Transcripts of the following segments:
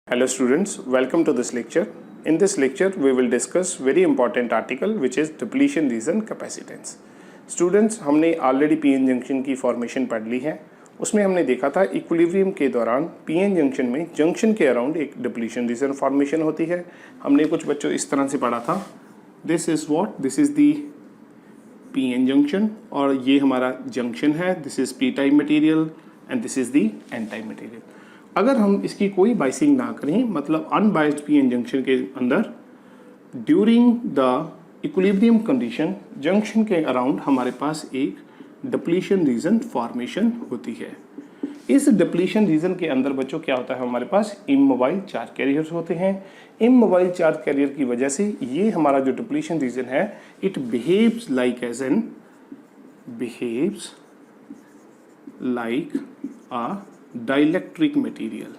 Hello students, welcome to this lecture. In this lecture, we will discuss very important article which is depletion region capacitance. Students, हमने already PN junction की formation पढ़ ली है। उसमें हमने देखा था equilibrium के दौरान पीएन जंक्शन में जंक्शन के अराउंड एक डिप्लीशन रीजन फॉर्मेशन होती है। हमने कुछ बच्चों इस तरह से पढ़ा था, this is what, this is the PN junction और ये हमारा जंक्शन है, this is P type material and this is the N type material. अगर हम इसकी कोई बाइसिंग ना करें, मतलब अनबाइस्ड पीएन जंक्शन के अंदर during the equilibrium condition junction के अराउंड हमारे पास एक डिप्लीशन रीजन फॉर्मेशन होती है। इस डिप्लीशन रीजन के अंदर बच्चों क्या होता है, हमारे पास इमोबाइल चार्ज कैरियर्स होते हैं। इमोबाइल चार्ज कैरियर की वजह से ये हमारा जो डिप्लीशन रीजन है, it behaves like a dielectric material,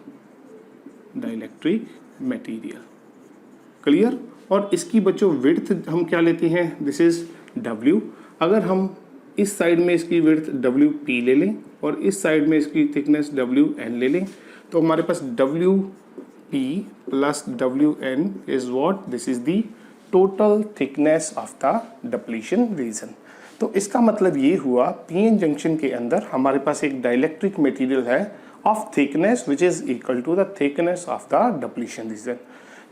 clear. और इसकी बच्चों विड्थ हम क्या लेते हैं, दिस इज W। अगर हम इस साइड में इसकी विड्थ WP ले लें और इस साइड में इसकी थिकनेस WN ले लें, तो हमारे पास WP plus WN is what, this is the total thickness of the depletion region. तो इसका मतलब ये हुआ, पीएन जंक्शन के अंदर हमारे पास एक डाइलेक्ट्रिक मटेरियल है of thickness which is equal to the thickness of the depletion region.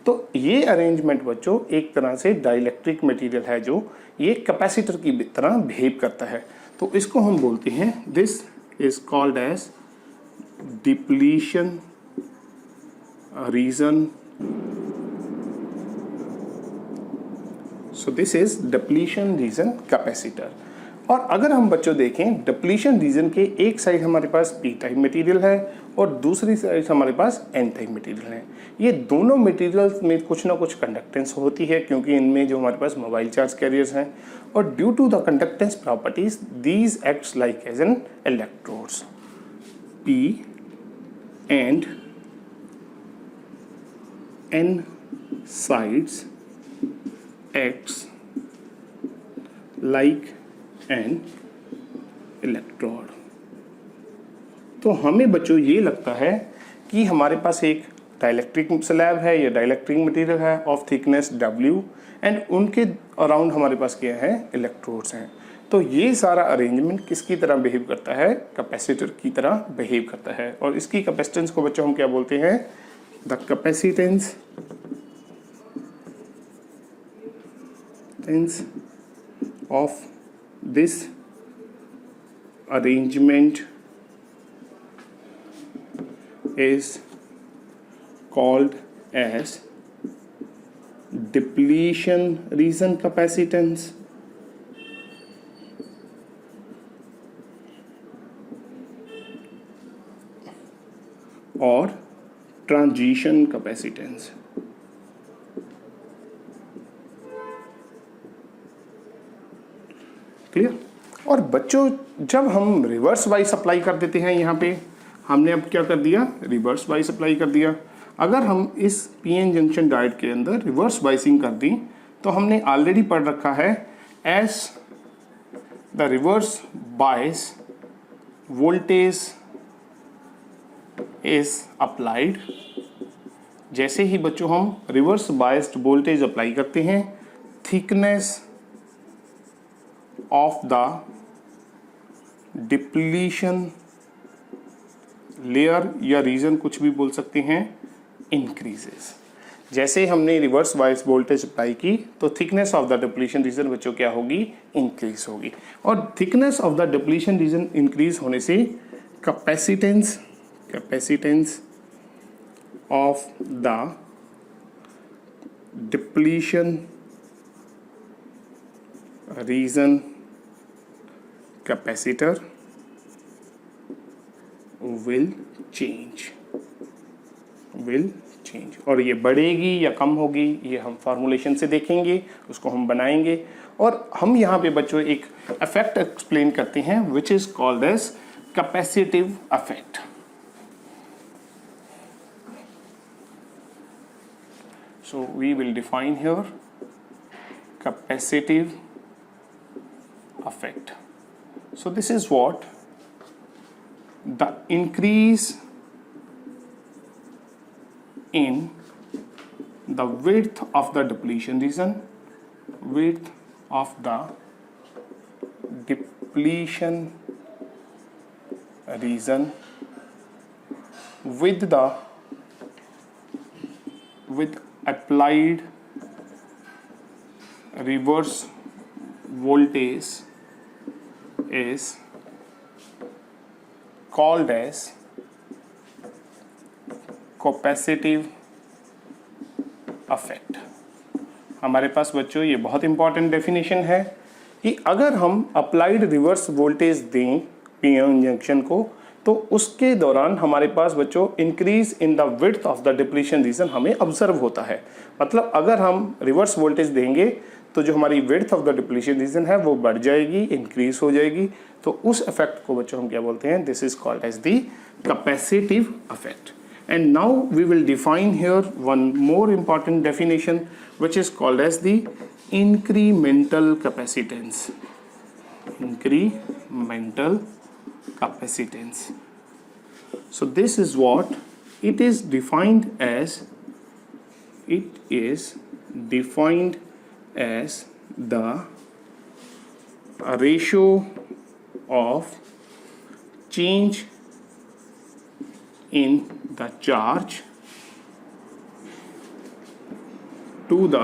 तो ये अरेंजमेंट बच्चों एक तरह से डाइलेक्ट्रिक मटेरियल है जो ये कैपेसिटर की तरह बिहेव करता है। तो इसको हम बोलते हैं, this is called as depletion region. So this is depletion region capacitor. और अगर हम बच्चों देखें, डिप्लीशन रीजन के एक साइड हमारे पास पी टाइप मटेरियल है और दूसरी साइड हमारे पास एन टाइप मटेरियल है। ये दोनों मटेरियल्स में कुछ ना कुछ कंडक्टेंस होती है, क्योंकि इनमें जो हमारे पास मोबाइल चार्ज कैरियर्स हैं, और due to the conductance properties these acts like as an electrodes. P and N sides acts like an electrode। तो हमें बच्चों ये लगता है कि हमारे पास एक डाइलेक्ट्रिक स्लैब है या डाइलेक्ट्रिक मटेरियल है ऑफ थिकनेस W एंड उनके अराउंड हमारे पास क्या है, इलेक्ट्रोड्स हैं। तो ये सारा अरेंजमेंट किसकी तरह बिहेव करता है, कैपेसिटर की तरह बिहेव करता है। और इसकी कैपेसिटेंस को बच्चों हम क्या बोलते हैं, the capacitance of this arrangement is called as depletion region capacitance or transition capacitance। Clear. और बच्चों जब हम रिवर्स बाइस अप्लाई कर देते हैं, यहाँ पे हमने अब क्या कर दिया, रिवर्स बाइस अप्लाई कर दिया। अगर हम इस पीएन जंक्शन डायोड के अंदर रिवर्स बाइसिंग कर दी, तो हमने ऑलरेडी पढ़ रखा है, as the reverse bias voltage is applied. जैसे ही बच्चों हम रिवर्स बाइस्ड वोल्टेज अप्लाई करते हैं, thickness of the depletion layer या रीजन कुछ भी बोल सकते हैं, increases। जैसे हमने रिवर्स बायस वोल्टेज अप्लाई की, तो thickness of the depletion reason बच्चों क्या होगी, इंक्रीज होगी। और thickness of the depletion reason increase होने से capacitance of the depletion region capacitor will change. और ये बढ़ेगी या कम होगी, ये हम फॉर्मूलेशन से देखेंगे, उसको हम बनाएंगे। और हम यहाँ पे बच्चों एक इफेक्ट एक्सप्लेन करते हैं which is called as capacitive effect. So we will define here capacitive effect। So this is what the increase in the width of the depletion region, width of the depletion region with applied reverse voltage is called as capacitive affect. हमारे पास बच्चों ये बहुत important definition है कि अगर हम applied reverse voltage दें PN junction को तो उसके दौरान हमारे पास बच्चों increase in the width of the depletion reason हमें ऑब्जर्व होता है। मतलब अगर हम रिवर्स वोल्टेज देंगे तो जो हमारी width of the depletion reason है वो बढ़ जाएगी, इंक्रीज हो जाएगी। तो उस इफेक्ट को बच्चों हम क्या बोलते हैं? This is called as the capacitive effect. And now we will define here one more important definition which is called as the incremental capacitance. Incremental capacitance. So this is what it is defined as. It is defined as the ratio of change in the charge to the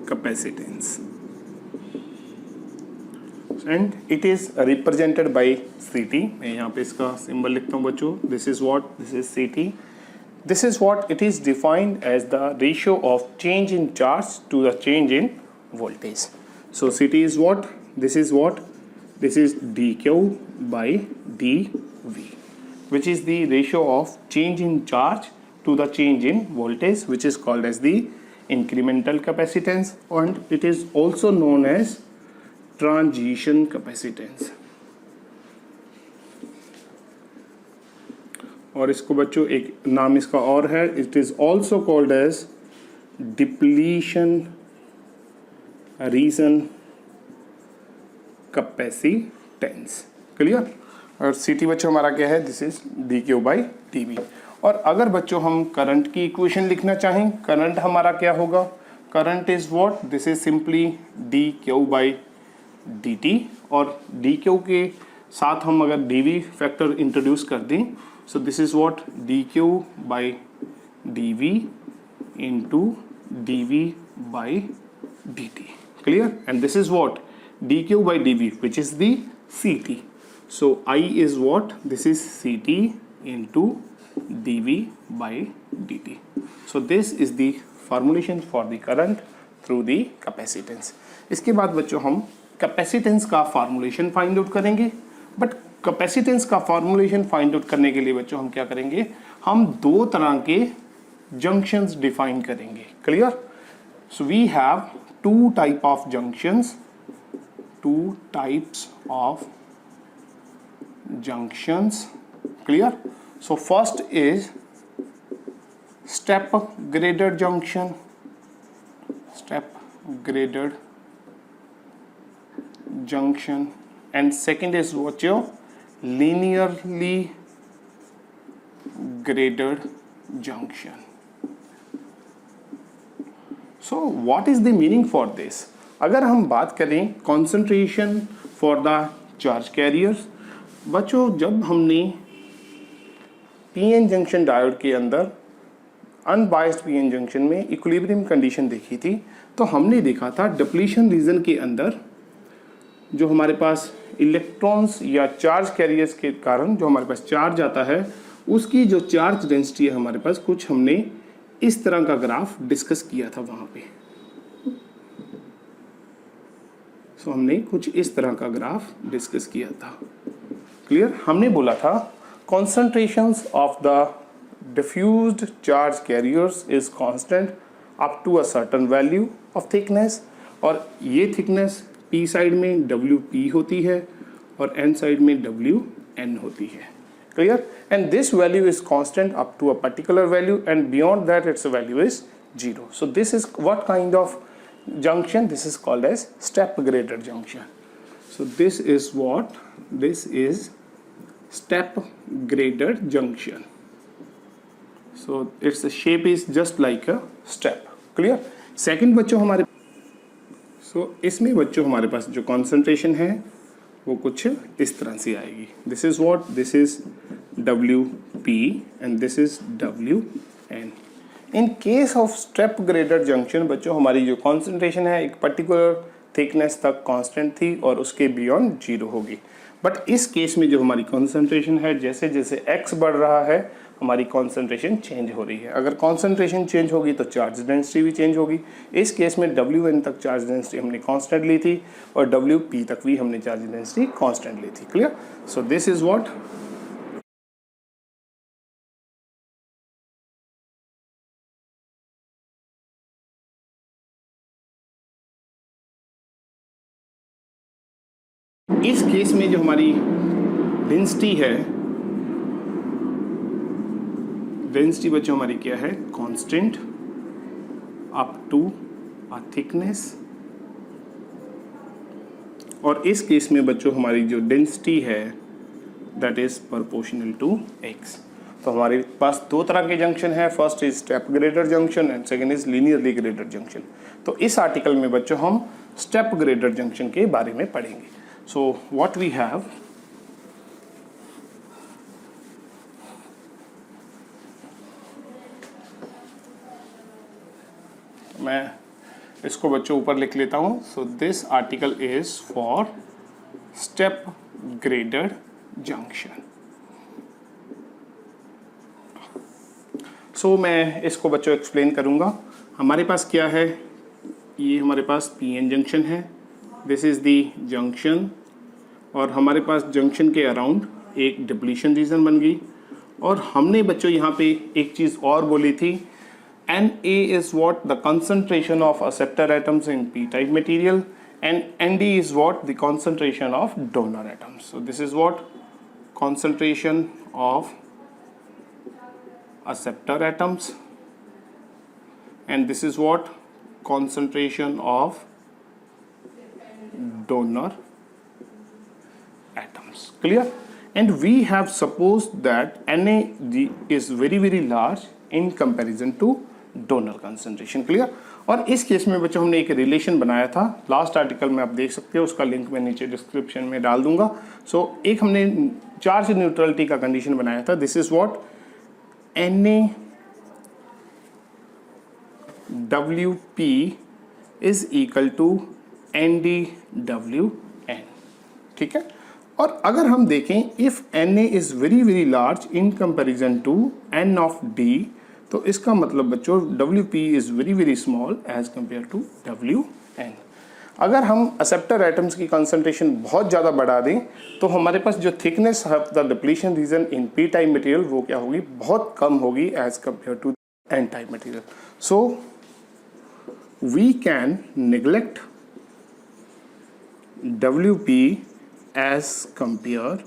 capacitance, and it is represented by CT। मैं यहाँ पे इसका symbol लिखता हूँ बच्चों। This is what, this is CT। This is what it is defined as the ratio of change in charge to the change in voltage. So CT is what, this is what, this is dq by dV, which is the ratio of change in charge to the change in voltage, which is called as the incremental capacitance, and it is also known as transition capacitance. और इसको बच्चों एक नाम इसका और है, it is also called as depletion region capacitance. Clear? और CT बच्चों हमारा क्या है? This is dq by dV। और अगर बच्चों हम करंट की इक्वेशन लिखना चाहें, करंट हमारा क्या होगा? Current is what, this is simply dq by dt, और dq के साथ हम अगर dv फैक्टर इंट्रोड्यूस कर दें, सो this is what dq by dv into dv by dt। Clear? And this is what dq by dv which is the CT। so I is what, this is CT into dv by dt। so this is the formulation for the current through the capacitance। इसके बाद बच्चों हम capacitance का formulation find out करेंगे। But capacitance का formulation find out करने के लिए बच्चों हम क्या करेंगे? हम दो तरह के जंक्शंस डिफाइन करेंगे। Clear? So we have two type of junctions, two types of junctions. Clear? So first is step graded junction, step graded junction, and second is what your linearly graded junction। so what is the meaning for this? अगर हम बात करें concentration for the charge carriers, बच्चों जब हमने PN junction diode के अंदर unbiased PN junction में इक्विलिब्रियम कंडीशन देखी थी, तो हमने देखा था डिप्लीशन रीजन के अंदर जो हमारे पास इलेक्ट्रॉन्स या चार्ज कैरियर्स के कारण जो हमारे पास चार्ज आता है, उसकी जो चार्ज डेंसिटी है हमारे पास, कुछ हमने इस तरह का ग्राफ डिस्कस किया था वहाँ पे। सो हमने कुछ इस तरह का ग्राफ डिस्कस किया था। क्लियर? हमने बोला था concentrations of the diffused charge carriers is constant up to a certain value of thickness, और ये thickness P साइड में WP होती है और N साइड में WN होती है। clear, and this value is constant up to a particular value, and beyond that its value is 0. So this is what kind of junction? This is called as step graded junction. So this is what, this is step graded junction. So its shape is just like a step, clear. Second बच्चों हमारे इसमें बच्चों हमारे पास जो concentration है वो कुछ इस तरह से आएगी. This is what, this is WP and this is WN. In case of step graded junction बच्चों हमारी जो कॉन्सेंट्रेशन है एक पर्टिकुलर थिकनेस तक कांस्टेंट थी और उसके बियॉन्ड 0 होगी. बट इस केस में जो हमारी कॉन्सेंट्रेशन है जैसे जैसे x बढ़ रहा है हमारी कॉन्सेंट्रेशन चेंज हो रही है. अगर कॉन्सेंट्रेशन चेंज होगी तो चार्ज डेंसिटी भी चेंज होगी. इस केस में WN तक चार्ज डेंसिटी हमने कांस्टेंट ली थी और WP तक भी हमने चार्ज डेंसिटी कांस्टेंट ली थी. Clear. So this is what, इस केस में जो हमारी डेंसिटी है, डेंसिटी बच्चों हमारी क्या है, constant up to a thickness. और इस केस में बच्चों हमारी जो डेंसिटी है that is proportional to x. तो हमारे पास दो तरह के जंक्शन है. First is step graded junction and second is linearly graded junction. तो इस आर्टिकल में बच्चों हम स्टेप ग्रेडेड जंक्शन के बारे में पढ़ेंगे. So what we have, मैं इसको बच्चों ऊपर लिख लेता हूँ. So this article is for step graded junction. So मैं इसको बच्चों एक्सप्लेन करूँगा. हमारे पास क्या है, ये हमारे पास PN जंक्शन है. दिस इज दी जंक्शन और हमारे पास जंक्शन के अराउंड एक डिप्लीशन रीजन बन गई. और हमने बच्चों यहाँ पे एक चीज़ और बोली थी, Na is what the concentration of acceptor atoms in p-type material and Nd is what the concentration of donor atoms. So this is what concentration of acceptor atoms and this is what concentration of donor atoms. Clear. And we have supposed that Na is very large in comparison to donor concentration. Clear. और इस case में बच्चों हमने एक relation बनाया था last article में, आप देख सकते हो, उसका लिंक मैं नीचे डिस्क्रिप्शन में डाल दूंगा. सो एक हमने चार्ज न्यूट्रलिटी का कंडीशन बनाया था. This is what, Na WP is equal to NdWN. ठीक है. और अगर हम देखें if Na is very large in comparison to N of D, तो इसका मतलब बच्चों WP is very small as compare to WN. अगर हम एक्सेप्टर एटम्स की कंसंट्रेशन बहुत ज़्यादा बढ़ा दें तो हमारे पास जो thickness of the depletion region in P type material वो क्या होगी, बहुत कम होगी as compare to N type material. So we can neglect WP as compare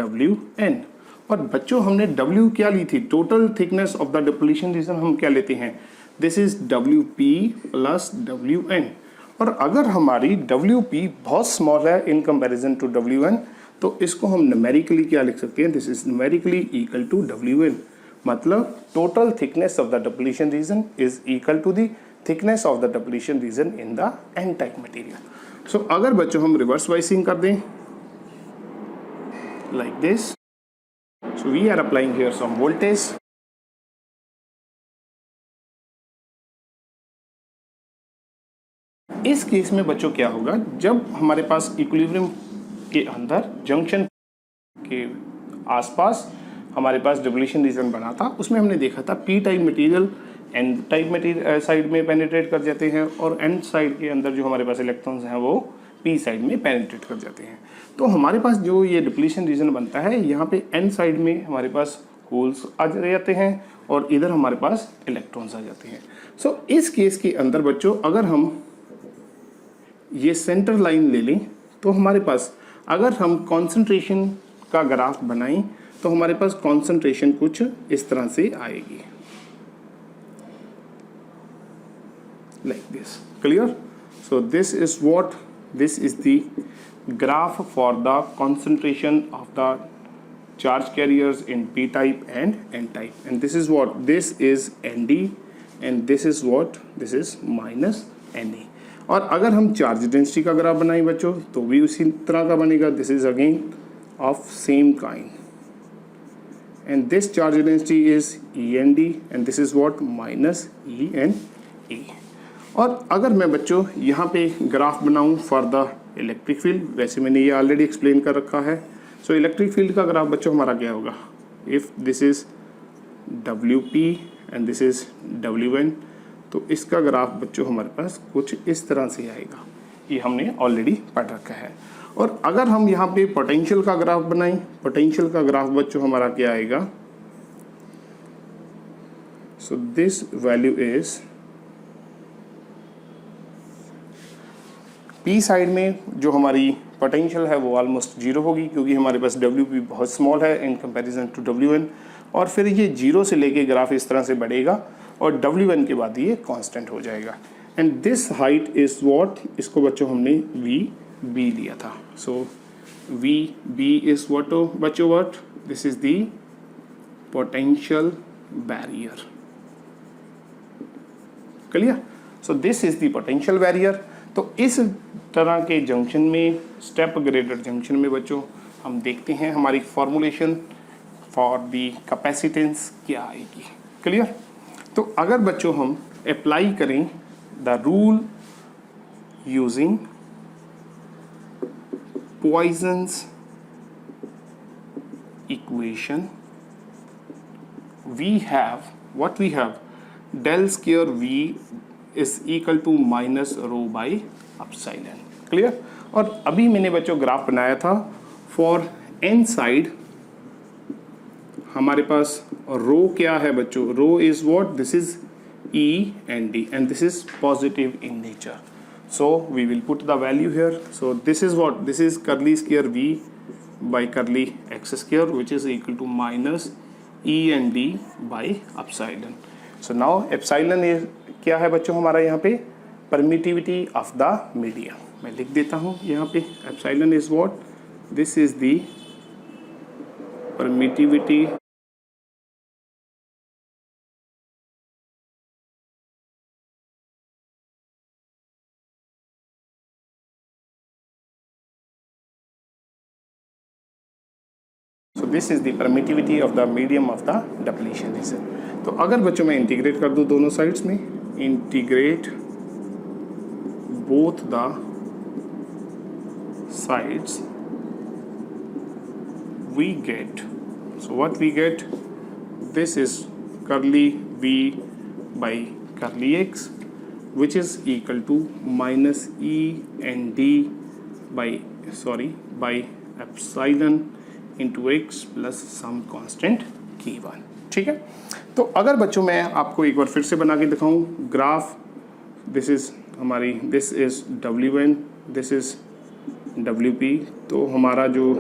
WN. और बच्चों हमने W क्या ली थी, total thickness of the depletion region हम क्या लेते हैं, this is WP plus WN. और अगर हमारी WP बहुत स्मॉल है इन कंपैरिजन टू WN तो इसको हम न्यूमेरिकली क्या लिख सकते हैं, this is numerically equal to WN. मतलब total thickness of the depletion region is equal to the thickness of the depletion region in the N type material. So अगर बच्चों हम रिवर्स वाइसिंग कर दें like this, so we are applying here some voltage. इस case में बच्चों क्या होगा, जब हमारे पास इक्विलिब्रियम के अंदर जंक्शन के आसपास हमारे पास डिप्लीशन रीजन बना था, उसमें हमने देखा था P type material N type material side में पेनिट्रेट कर जाते हैं और एन साइड के अंदर जो हमारे पास इलेक्ट्रॉन्स हैं वो पी साइड में पेनिट्रेट कर जाते हैं. तो हमारे पास जो ये डिप्लीशन रीजन बनता है यहाँ पे एन साइड में हमारे पास होल्स आ जाते हैं और इधर हमारे पास इलेक्ट्रॉन्स आ जाते हैं. सो इस केस के अंदर बच्चों अगर हम ये सेंटर लाइन ले लें तो हमारे पास अगर हम कॉन्सेंट्रेशन का ग्राफ बनाई तो हमारे पास कॉन्सेंट्रेशन कुछ इस तरह से आएगी, like this. Clear? So this is the graph for the concentration of the charge carriers in p type and n type, and this is nd and this is minus na। और अगर हम charge density का graph बनाए बच्चों तो भी उसी तरह का बनेगा। This is again of same kind and this charge density is END and this is what minus ENA। और अगर मैं बच्चों यहाँ पे ग्राफ बनाऊँ फॉर द इलेक्ट्रिक फील्ड, वैसे मैंने ये ऑलरेडी एक्सप्लेन कर रखा है। सो इलेक्ट्रिक फील्ड का ग्राफ बच्चों हमारा क्या होगा, if this is WP and this is WN, तो इसका ग्राफ बच्चों हमारे पास कुछ इस तरह से आएगा। ये हमने ऑलरेडी पढ़ रखा है। और अगर हम यहाँ पे पोटेंशियल का ग्राफ बनाएं, पोटेंशियल का ग्राफ बच्चों हमारा क्या आएगा, so this value is P side में जो हमारी पोटेंशियल है वो ऑलमोस्ट जीरो होगी क्योंकि हमारे पास WP बहुत स्मॉल है इन कंपैरिजन टू WN। और फिर ये जीरो से लेके ग्राफ इस तरह से बढ़ेगा और WN के बाद ये कांस्टेंट हो जाएगा। And this height is what, इसको बच्चों हमने VB लिया था। सो VB इज व्हाट बच्चों, what this is the potential barrier. Clear? So this is the potential barrier. तो इस तरह के जंक्शन में, स्टेप ग्रेडेड जंक्शन में बच्चों हम देखते हैं हमारी फॉर्मूलेशन फॉर द कैपेसिटेंस क्या आएगी। क्लियर? तो अगर बच्चों हम अप्लाई करें the rule using Poisson's equation, we have del square V is equal to minus rho by epsilon। Clear? और अभी मैंने बच्चों ग्राफ बनाया था फॉर n साइड, हमारे पास रो क्या है बच्चों, rho is what, this is E and D and this is positive in nature, so we will put the value here। so this is what, this is curly square V by curly x square which is equal to minus E and D by epsilon। so now epsilon is क्या है बच्चों हमारा यहाँ पे, permittivity of the medium। मैं लिख देता हूँ यहाँ पे epsilon is what, this is the permittivity so this is the permittivity of the medium of the depletion region। तो अगर बच्चों मैं इंटीग्रेट कर दूँ दोनों साइड्स में, integrate both the sides, we get, so what we get, this is curly V by curly x which is equal to minus E and D by epsilon into x plus some constant k1। ठीक है? तो अगर बच्चों मैं आपको एक बार फिर से बना के दिखाऊं ग्राफ, दिस इज हमारी, this is WN, this is WP, तो हमारा जो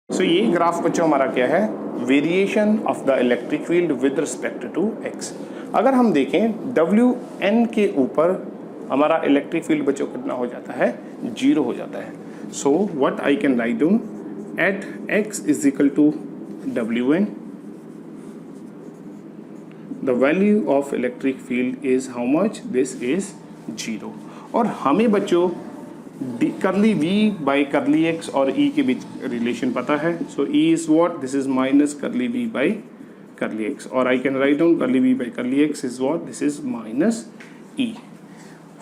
सो ये ग्राफ बच्चों हमारा क्या है, variation of the electric field with respect to x। अगर हम देखें WN के ऊपर हमारा इलेक्ट्रिक फील्ड बच्चों कितना हो जाता है, जीरो हो जाता है। So what I can write down, at x is equal to WN the value of electric field is how much, this is zero. और हमें बच्चों curly V by curly x और E के बीच रिलेशन पता है। So E is what, this is minus curly V by curly x, और I can write down curly V by curly x is what, this is minus E।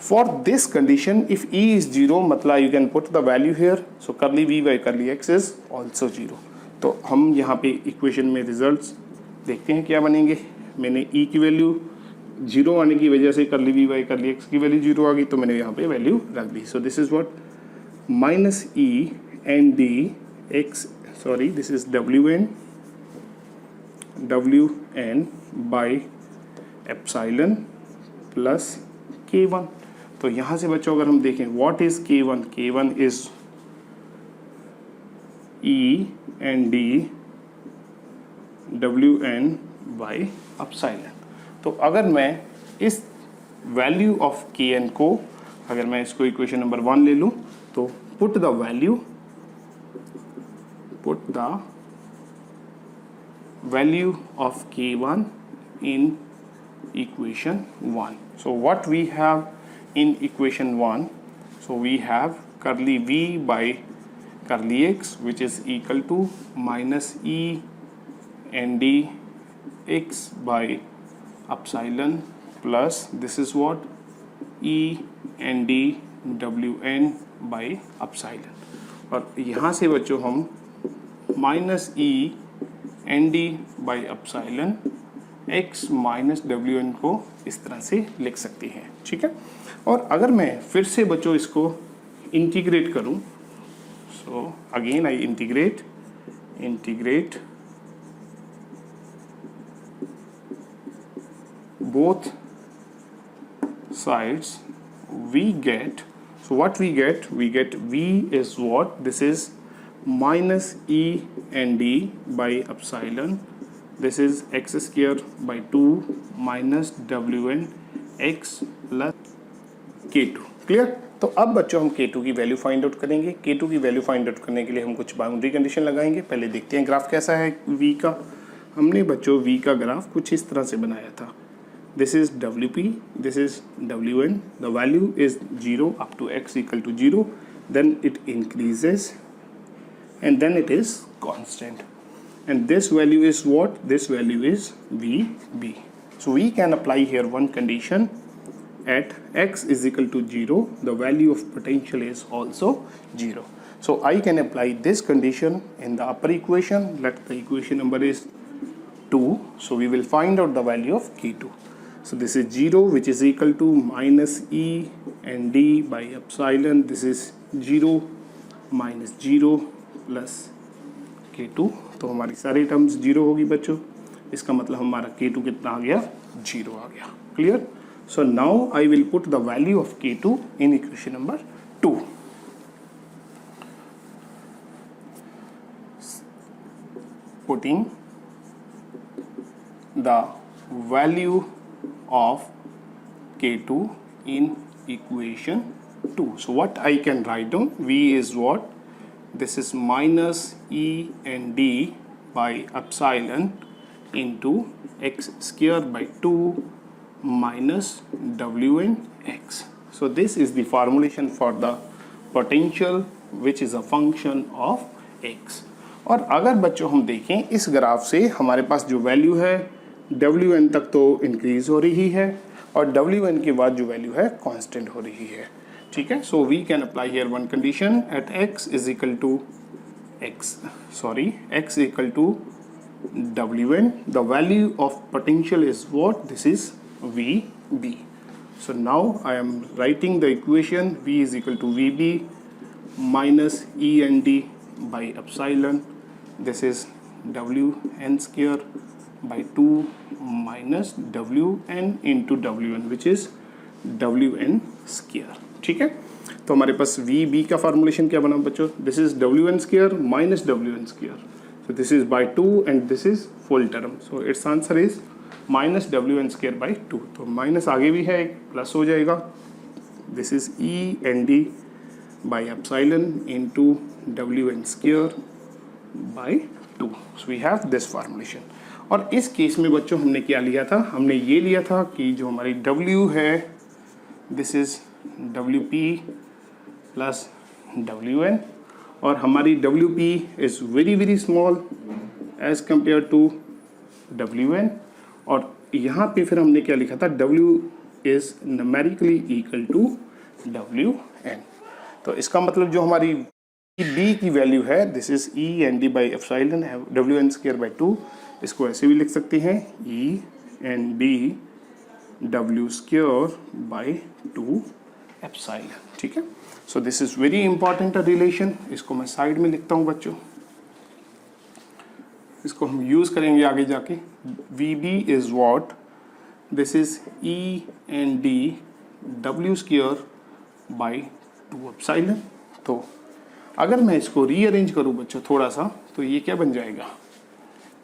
For this condition if E is zero, मतलब you can put the value here, so curly V by curly x is also zero. तो हम यहाँ पे equation में results देखते हैं क्या बनेंगे। मैंने E की वैल्यू जीरो आने की वजह से curly V by curly x की वैल्यू जीरो आ गई, तो मैंने यहाँ पे वैल्यू रख दी। So this is what, minus E N D X, sorry this is W N by epsilon plus K1। तो यहाँ से बच्चों अगर हम देखें what is K1, K1 is E N D W N by epsilon. तो अगर मैं इस वैल्यू ऑफ Kn को, अगर मैं इसको इक्वेशन नंबर 1 ले लूँ, तो put the value of K1 in equation 1. So what we have in equation 1? So we have curly V by curly X, which is equal to minus E N D X by epsilon plus this is what? E N D W N by epsilon। और यहाँ से बच्चों हम minus E N D by epsilon x minus W N को इस तरह से लिख सकते हैं, ठीक है। और अगर मैं फिर से बच्चों इसको इंटीग्रेट करूं, so again I integrate both sides, we get, so what we get V is what? This is minus E N D by epsilon, this is x square by 2 minus WN x plus K2। Clear. तो अब बच्चों हम K2 की value find out करेंगे। K2 की value find out करने के लिए हम कुछ बाउंड्री कंडीशन लगाएंगे। पहले देखते हैं ग्राफ कैसा है V का। हमने बच्चों V का ग्राफ कुछ इस तरह से बनाया था। This is WP, this is WN, the value is 0 up to x equal to 0, then it increases and then it is constant, and this value is what? This value is VB. So we can apply here one condition, at x is equal to 0, the value of potential is also 0. So I can apply this condition in the upper equation. Let the equation number is 2, so we will find out the value of K2. So this is 0, which is equal to minus E and D by epsilon. This is 0 minus 0 plus K2। तो हमारी सारी terms 0 होगी बच्चों। इसका मतलब हमारा K2 कितना आ गया? 0 आ गया। Clear. So now I will put the value of K2 in equation number 2। Putting the value of K2 in equation 2. So what I can write down? V is what? This is minus E and D by epsilon into x square by 2 minus W and x. So this is the formulation for the potential which is a function of x. और अगर बच्चों हम देखें इस graph से हमारे पास जो वैल्यू है WN तक तो इंक्रीज हो रही है और WN के बाद जो वैल्यू है कांस्टेंट हो रही है, ठीक है। So we can apply here one condition at x is equal to x equal to WN, the value of potential is what? This is VB। So now I am writing the equation V is equal to VB minus END by epsilon, this is WN square by 2 minus WN into WN which is WN square, ठीक है। तो हमारे पास VB का formulation क्या बना बच्चों? This is WN square minus WN square, so this is by 2 and this is full term, so its answer is minus WN square by 2। तो minus आगे भी है, एक प्लस हो जाएगा। This is END by epsilon into WN square by 2, so we have this formulation। और इस case में बच्चों हमने क्या लिया था? हमने ये लिया था कि जो हमारी W है this is WP plus WN, और हमारी WP is very small as compare to WN, और यहाँ पे फिर हमने क्या लिखा था? W is numerically equal to WN। तो इसका मतलब जो हमारी D की वैल्यू है this is END by epsilon WN square by 2, इसको ऐसे भी लिख सकते हैं END W square by 2 epsilon, ठीक है। सो this is very important relation, इसको मैं साइड में लिखता हूँ बच्चों, इसको हम यूज करेंगे आगे जाके। V B is what, this is E N D W square by 2 epsilon. तो अगर मैं इसको रीअरेंज करूं बच्चों थोड़ा सा, तो ये क्या बन जाएगा,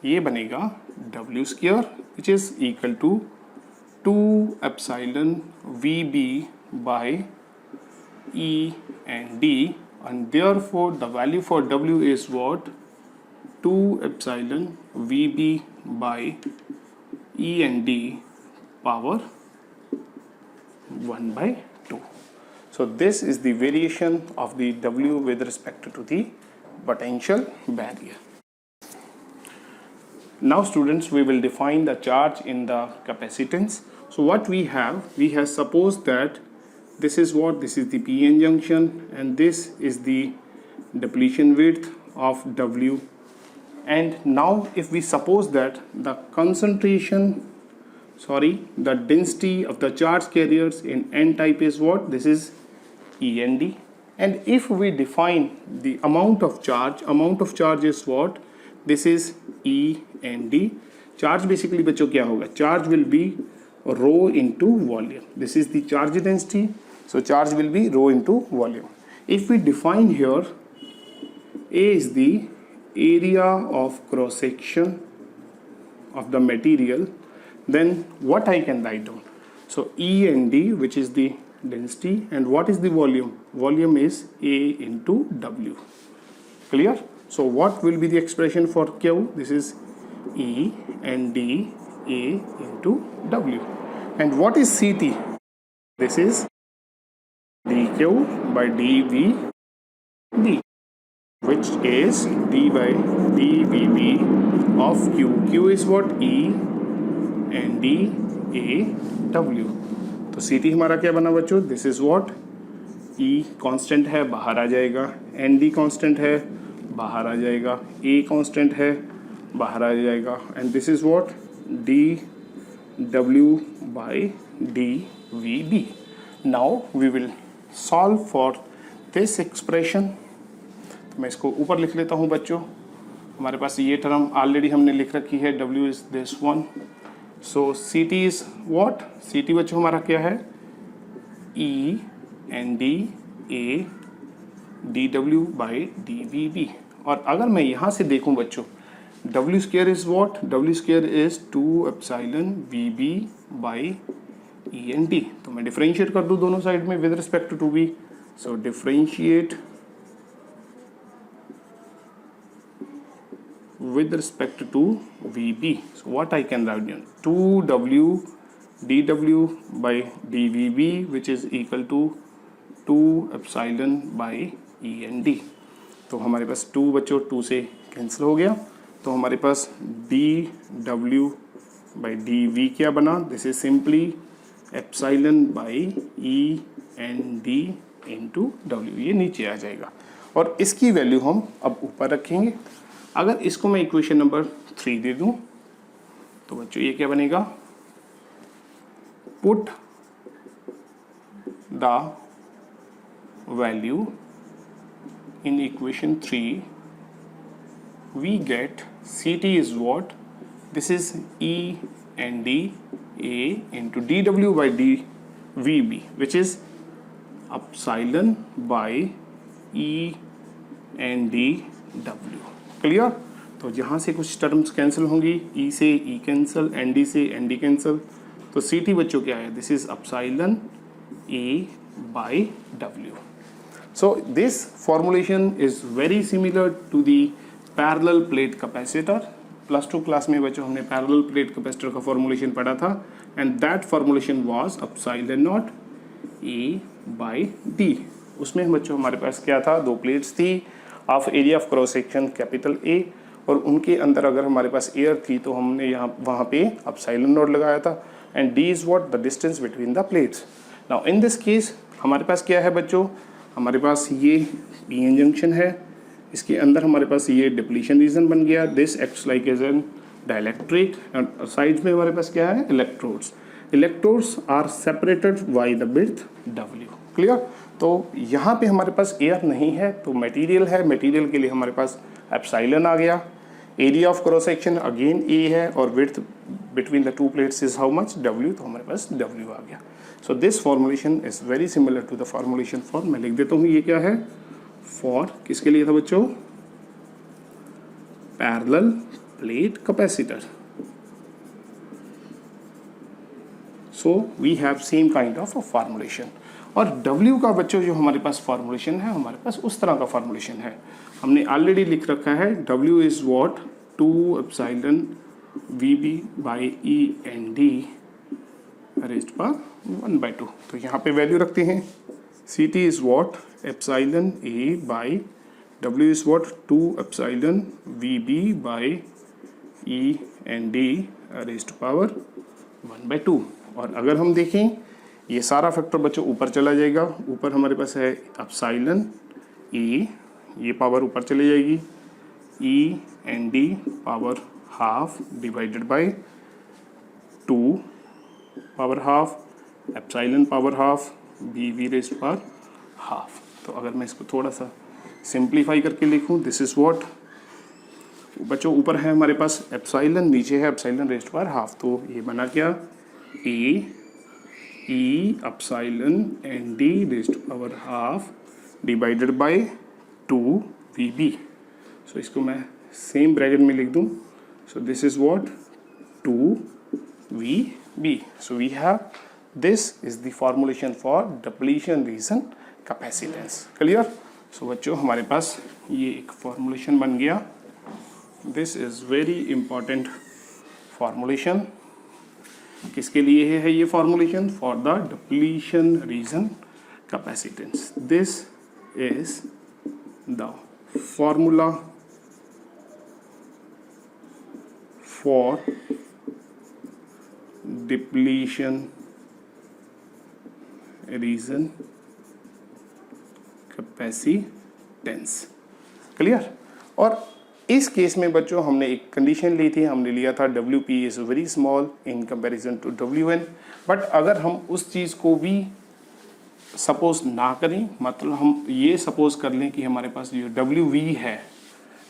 ये बनेगा W square which is equal to 2 epsilon V B by E N D, and therefore the value for W is what 2 epsilon V B by E N D power 1/2. So this is the variation of the W with respect to the potential barrier. Now students, we will define the charge in the capacitance. So what we have supposed that this is what, this is the PN junction and this is the depletion width of W. And now if we suppose that the the density of the charge carriers in N type is what, this is END, and if we define the amount of charge is what, this is END. Charge basically बच्चों क्या होगा, charge will be rho into volume. This is the charge density, so charge will be rho into volume. If we define here, A is the area of cross section of the material, then what I can write down, so END which is the density, and what is the volume, volume is A into W. Clear? So what will be the expression for Q, this is E and D A into W. And what is CT, this is dQ by dVB, which is d by dVB of Q. Q is what, E and D A W. तो C T हमारा क्या बना बच्चों, this is what, E constant है बाहर आ जाएगा, N D constant है बाहर आ जाएगा, ए कांस्टेंट है बाहर आ जाएगा, and this is what D W by D V B. Now we will solve for this expression. तो मैं इसको ऊपर लिख लेता हूँ बच्चों. हमारे पास ये टर्म ऑलरेडी हमने लिख रखी है, W is this one. So C T is what, C T बच्चों हमारा क्या है, E N D A D W by D V B. और अगर मैं यहाँ से देखूँ बच्चों, W square is what, W square is 2 epsilon V B by E N D. तो मैं डिफ्रेंशिएट कर दूँ दोनों साइड में with respect to V. So differentiate with respect to VB. So what I can write down, 2W dW by dVB which is equal to 2 epsilon by END. तो हमारे पास 2 बच्चों 2 से कैंसिल हो गया, तो हमारे पास dW by dV क्या बना, this is simply epsilon by END into W. ये नीचे आ जाएगा और इसकी वैल्यू हम अब ऊपर रखेंगे. अगर इसको मैं इक्वेशन नंबर 3 दे दूं तो बच्चों ये क्या बनेगा, put the value in equation 3 we get C T is what, this is E N D A into D W by D V B which is epsilon by E N D W. Clear? तो जहाँ से कुछ terms cancel होंगी, E से E cancel, N D से N D cancel, तो C T बच्चों क्या है, this is epsilon A by W. So this formulation is very similar to the parallel plate capacitor. +2 class में बच्चों हमने पैरेलल प्लेट कैपेसिटर का फॉर्मुलेशन पढ़ा था, and that formulation was epsilon naught A by D. उसमें बच्चों हमारे पास क्या था, 2 प्लेट्स थी of area of cross section capital A, और उनके अंदर अगर हमारे पास एयर थी तो हमने यहाँ वहाँ पे एप्सिलॉन नॉट लगाया था, and D is what, the distance between the plates. Now in this case हमारे पास क्या है बच्चों, हमारे पास ये पी एन जंक्शन है, इसके अंदर हमारे पास ये डिप्लीशन रीजन बन गया, this acts like as an dielectric, and sides में हमारे पास क्या है, electrodes. Electrodes are separated by the width W. Clear. तो यहाँ पे हमारे पास एयर नहीं है तो मटेरियल है, मटेरियल के लिए हमारे पास एप्सिलॉन आ गया। Area of cross section again A है और width between the two plates is how much, W, तो हमारे पास डब्ल्यू आ गया। So this formulation is very similar to the formulation for, मैं लिख देता हूँ ये क्या है, फॉर किसके लिए था बच्चों, parallel plate capacitor. So we have same kind of formulation. और W का बच्चों जो हमारे पास फॉर्मुलेशन है, हमारे पास उस तरह का फॉर्मुलेशन है, हमने ऑलरेडी लिख रखा है W is what 2 epsilon VB by END raised power 1/2। तो यहाँ पे वैल्यू रखते हैं, CT is what epsilon A by W is what 2 epsilon VB by END raised power 1/2। और अगर हम देखें ये सारा फैक्टर बच्चों ऊपर चला जाएगा, ऊपर हमारे पास है एप्सिलॉन A, ये पावर ऊपर चली जाएगी, END power half divided by 2 power half, epsilon power half, BB raised power half. तो अगर मैं इसको थोड़ा सा सिंप्लीफाई करके लिखूं, दिस इज व्हाट बच्चों, ऊपर है हमारे पास एप्सिलॉन, नीचे है एप्सिलॉन रेज़्ड पावर हाफ, तो ये बना क्या, A E epsilon ND raised power half divided by 2 VB। So इसको मैं सेम ब्रैकेट में लिख दूं, so this is what 2 VB। So we have this is the formulation for depletion region capacitance. Clear. So बच्चों हमारे पास ये एक फॉर्मुलेशन बन गया। This is very important formulation. किसके लिए है ये formulation, for the depletion region capacitance. This is the formula for depletion region capacitance. Clear. और इस केस में बच्चों हमने एक कंडीशन ली थी, हमने लिया था WP is very small in comparison to WN। But अगर हम उस चीज़ को भी सपोज ना करें, मतलब हम ये सपोज कर लें कि हमारे पास जो WV है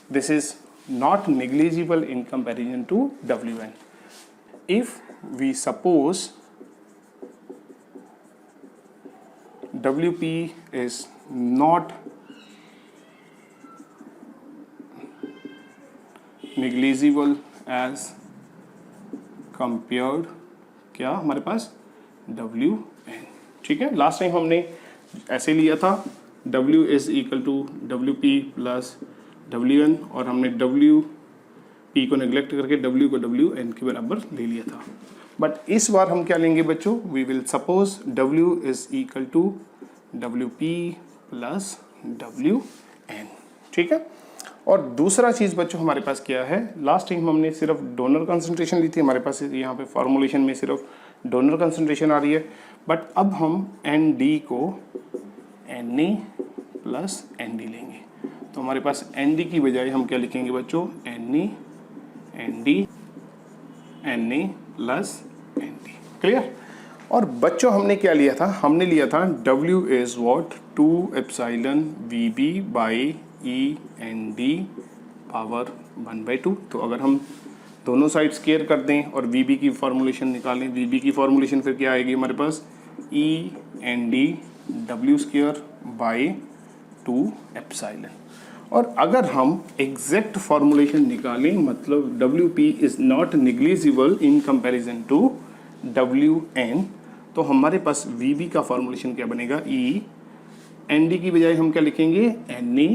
this is not negligible in comparison to WN। If we suppose WP is not negligible as compared क्या हमारे पास WN। ठीक है, लास्ट टाइम हमने ऐसे लिया था W is equal to WP plus WN, और हमने WP को नेग्लेक्ट करके W को WN के बराबर ले लिया था। बट इस बार हम क्या लेंगे बच्चों, we will suppose W is equal to WP plus WN। ठीक है। और दूसरा चीज़ बच्चों हमारे पास क्या है, लास्ट टाइम हमने सिर्फ डोनर कंसंट्रेशन ली थी, हमारे पास यहाँ पे फॉर्मुलेशन में सिर्फ डोनर कंसंट्रेशन आ रही है। बट अब हम ND को Na प्लस ND लेंगे, तो हमारे पास ND की बजाय हम क्या लिखेंगे बच्चों, Na ND Na plus ND। Clear. और बच्चों हमने क्या लिया था, हमने लिया था W is what 2 epsilon VB by END power 1/2। तो अगर हम दोनों साइड स्केयर कर दें और VB की फॉर्मुलेशन निकालें, VB की फॉर्मुलेशन फिर क्या आएगी हमारे पास, END W square by 2 epsilon. और अगर हम एग्जैक्ट फॉर्मुलेशन निकालें, मतलब WP is not negligible in comparison to WN, तो हमारे पास VB का फॉर्मुलेशन क्या बनेगा, END की बजाय हम क्या लिखेंगे, Na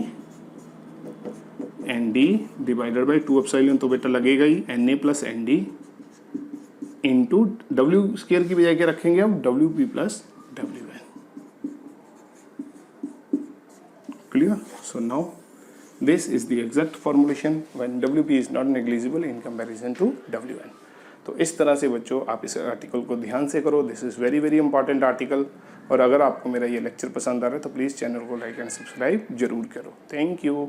ND divided by 2 epsilon, तो बेटा लगेगा ही Na plus ND into W square की बजाय क्या रखेंगे हम, WP plus WN। Clear. So now this is the exact formulation when WP is not negligible in comparison to WN। तो इस तरह से बच्चों आप इस आर्टिकल को ध्यान से करो, this is very very important article. और अगर आपको मेरा ये लेक्चर पसंद आ रहा है तो प्लीज़ चैनल को लाइक एंड सब्सक्राइब जरूर करो। Thank you.